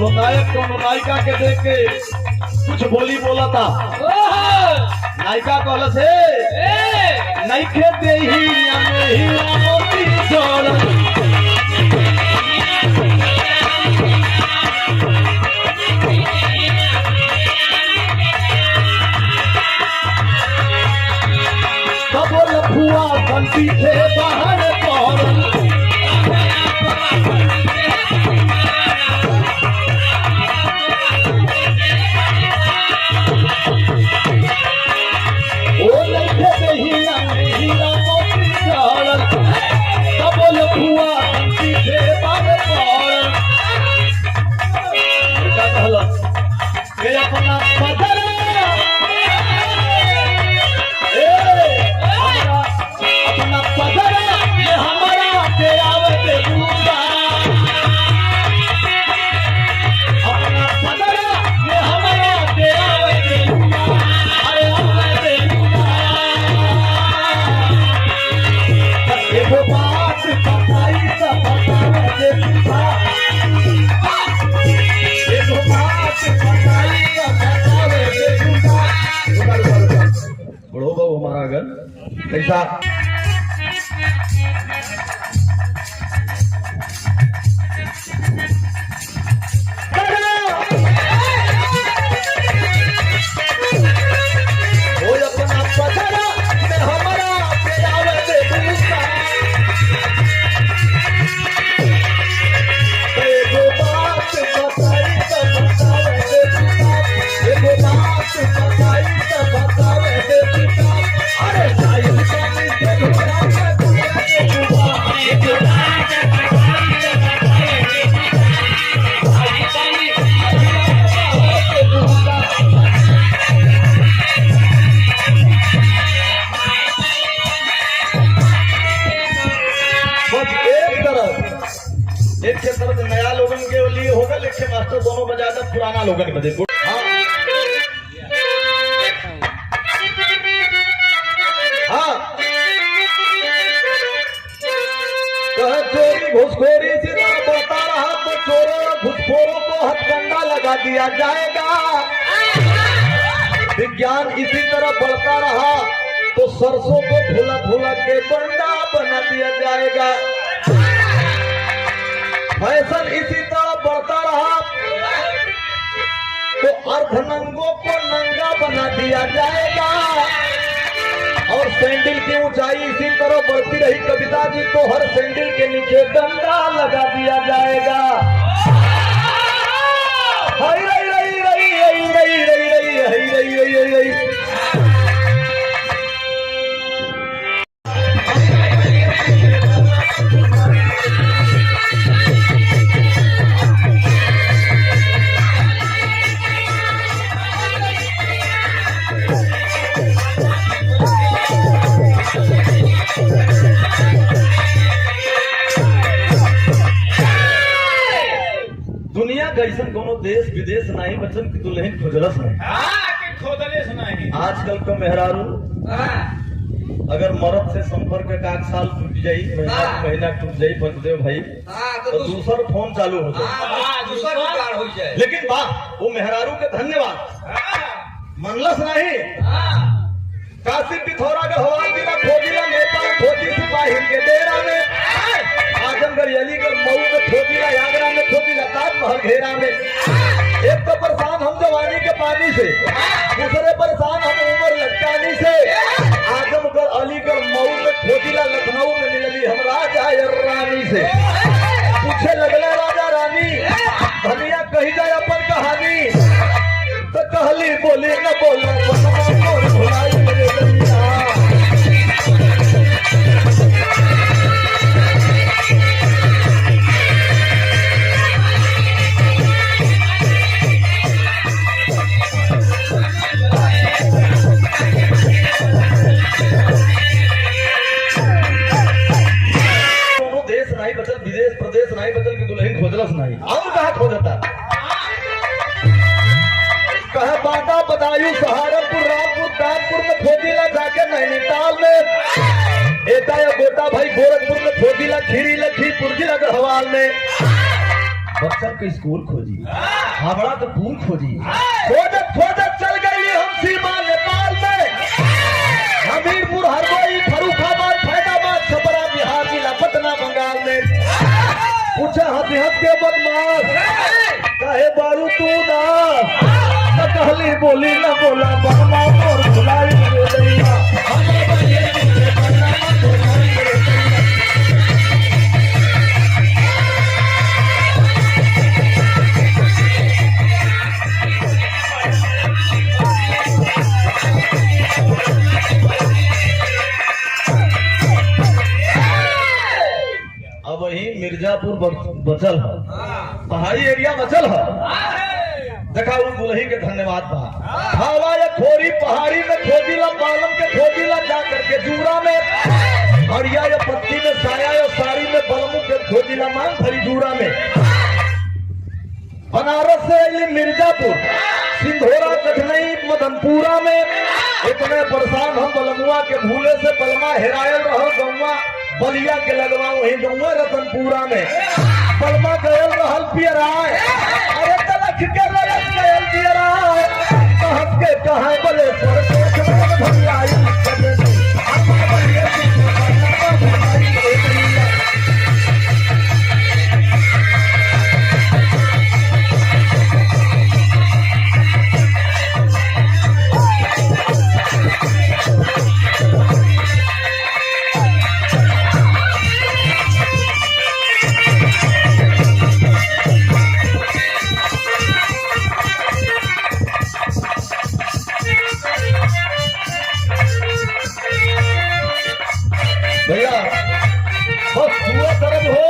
कोनो नायक कोनो नायिका के देख के कुछ बोली बोला था। नायिका कहल से नइखे देही में मोती जोड़ लफुआ बंसी थे बाहर पौरन ओ लइके दहिया में हीरा मोती जड़ल तब लफुआ बंसी थे बाहर पौरन। क्या कहला के अपना पदर अपना पदर ये हमारा के आवते दूसरा अपना पदर ये हमारा के आवते अरे आवते ये वो बात बताई सब बतावे दूसरा ये वो बात बताई सब बतावे दूसरा। बड़ो बाबू हमारा घर कैसा एक के तरफ नया लोगन के लिए होगा, लेकिन मास्टर दोनों बजा दे पुराना लोगन के बजे। हाँ चोरी घुसखोरी से ना बढ़ता रहा तो चोरों घुसखोरों को हथकंडा लगा दिया जाएगा। विज्ञान इसी तरह बढ़ता रहा तो सरसों को फूला फूला के बंडा बना दिया जाएगा। फैशन इसी तरह बढ़ता रहा तो अर्धनंगों को नंगा बना दिया जाएगा। और सैंडल की ऊंचाई इसी तरह बढ़ती रही कविता जी तो हर सैंडल के नीचे डंडा लगा दिया जाएगा। हई रही रही रही रही रही रही रही रही रही रही रही रही दुनिया कैसन कोनो देश विदेश नहीं बचन की दुल्हन खोजलस नहीं। आजकल का मेहरारू अगर मर्द से संपर्क का साल टूट जाये महीना टूट जाये पंचदेव भाई तो दूसरा फोन चालू हो जाए। लेकिन बात वो मेहरारू के धन्यवाद मनलस नहीं। काशी पिथौरा गढ़वाल जिला खोजिला नेपाल खोजी सिपाही के डेरा में आजमगढ़ अलीगढ़ मऊ में खोजिला आगरा में खोजिला ताजमहल घेरा में। एक तो परेशान हम जवानी के पानी से, दूसरे परेशान हम उम्र लटकानी से। आजमगढ़ अलीगढ़ मऊ में खोजिला लखनऊ में मिलली हम राजा रानी से। पूछे लगले राजा रानी धनिया कही जाए अपन कहानी तो कहली बोली न बोलो भुलाई मेरे दुनिया। देश नहीं बचल विदेश प्रदेश नहीं बचल की दुल्हन खोजलस नहीं। और कहा खोजता कहे बांदा बदायूं सहारनपुर रामपुर कानपुर में खोजिला जाके नैनीताल में। एटा या गोटा भाई गोरखपुर में खोजिला खीरी लखीमपुर जिला गढ़वाल में। बच्चन के स्कूल खोजी, हावड़ा के पुल खोजी, खोजत खोजत चल गई हम सीमा नेपाल में। हमीरपुर, हरदोई, फर्रुखाबाद, फैजाबाद, छपरा, बिहार जिला, पटना, बंगाल में। पूछा हथियत के बदमाश कहे बारू तू दास, कहली बोली न बोला बर्मा और भुलाई बोलिया। अब वही मिर्जापुर बचल है, पहाड़ी एरिया बचल है। देखा उस दुल्ही के धन्यवाद बा। हवा या खोरी पहाड़ी में खोजिला, बालम के खोजिला जा करके जूरा में, हरिया या पत्ती में, साया या साड़ी में, बलमू के खोजिला मान भरी जूरा में। बनारस से अली मिर्जापुर, सिंधोरा, कठनई, मदनपुरा में। इतने परेशान हम बलमुआ के भूले से बलमा हेरायल रहो गौवा बलिया के लगवा वही गौवा रतनपुरा में। बलमा गयल रहल पियराय, अरे तलख के रयत गयल पियराय, कहत के कहां बलेश्वर देख में भंगाई कदे हम बलिया के भंगाई कदे। भैया बस दुआ तरफ हो